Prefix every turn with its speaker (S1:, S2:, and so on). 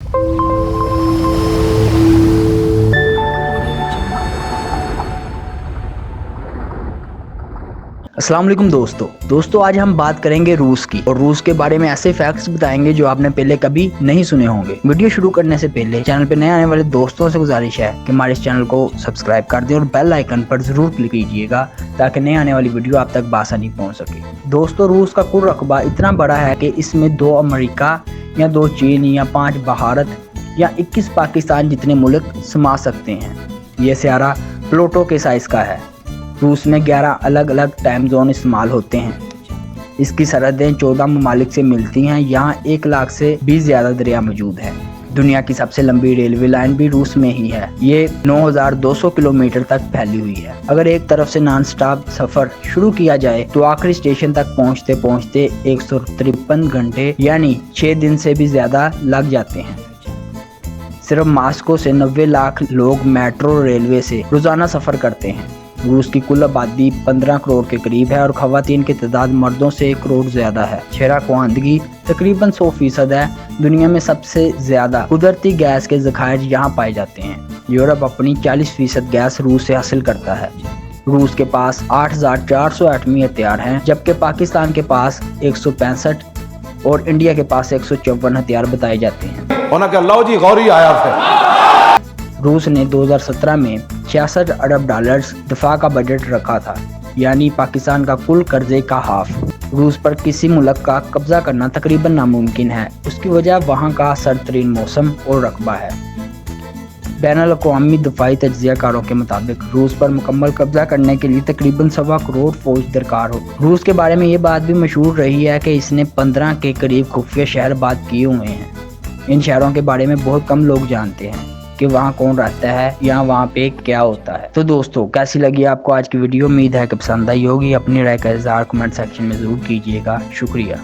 S1: अस्सलाम वालेकुम दोस्तों आज हम बात करेंगे रूस की और रूस के बारे में ऐसे फैक्ट्स बताएंगे जो आपने पहले कभी नहीं सुने होंगे। वीडियो शुरू करने से पहले चैनल पे नए आने वाले दोस्तों से गुजारिश है कि हमारे इस चैनल को सब्सक्राइब कर दें और बेल आइकन पर जरूर क्लिक कीजिएगा ताकि नए आने वाली वीडियो आप तक बआसानी पहुँच सके। दोस्तों रूस का कुल रकबा इतना बड़ा है कि इसमें 2 अमेरिका या 2 चीन या 5 भारत या 21 पाकिस्तान जितने मुल्क समा सकते हैं। ये सारा प्लूटो के साइज का है। रूस में 11 अलग अलग टाइम जोन इस्तेमाल होते हैं। इसकी सरहदें 14 ममालिक से मिलती हैं। यहाँ 1 लाख से भी ज़्यादा दरिया मौजूद हैं। दुनिया की सबसे लंबी रेलवे लाइन भी रूस में ही है। ये 9200 किलोमीटर तक फैली हुई है। अगर एक तरफ से नॉन स्टॉप सफर शुरू किया जाए तो आखिरी स्टेशन तक पहुँचते पहुँचते 153 घंटे यानी 6 दिन से भी ज़्यादा लग जाते हैं। सिर्फ मॉस्को से 90 लाख लोग मेट्रो रेलवे से रोजाना सफर करते हैं। रूस की कुल आबादी 15 करोड़ के करीब है और खवातीन की तादाद मर्दों से 1 करोड़ ज्यादा है। शहरा खुआंदगी तकरीबन 100% है। दुनिया में सबसे ज्यादा कुदरती गैस के ज़खायर यहाँ पाए जाते हैं। यूरोप अपनी 40% गैस रूस से हासिल करता है। रूस के पास 8400 एटमी हथियार हैं, जबकि पाकिस्तान के पास 165 और इंडिया के पास 154 हथियार बताए जाते हैं। रूस ने 2017 में 66 अरब डॉलर्स दफा का बजट रखा था, यानी पाकिस्तान का कुल कर्जे का हाफ। रूस पर किसी मुल्क का कब्जा करना तकरीबन नामुमकिन है। उसकी वजह वहाँ का सर्द तरीन मौसम और रकबा है। बैनुल अक़वामी दफाई तज्ज़ियाकारों के मुताबिक रूस पर मुकम्मल कब्जा करने के लिए तकरीबन 1.25 करोड़ फौज दरकार हो। रूस के बारे में ये बात भी मशहूर रही है कि इसने 15 के करीब खुफिया शहर बात किए हुए हैं। इन शहरों के बारे में बहुत कम लोग जानते हैं कि वहाँ कौन रहता है या वहाँ पे क्या होता है। तो दोस्तों कैसी लगी आपको आज की वीडियो? उम्मीद है कि पसंद आई होगी। अपनी राय का इज़हार कमेंट सेक्शन में ज़रूर कीजिएगा। शुक्रिया।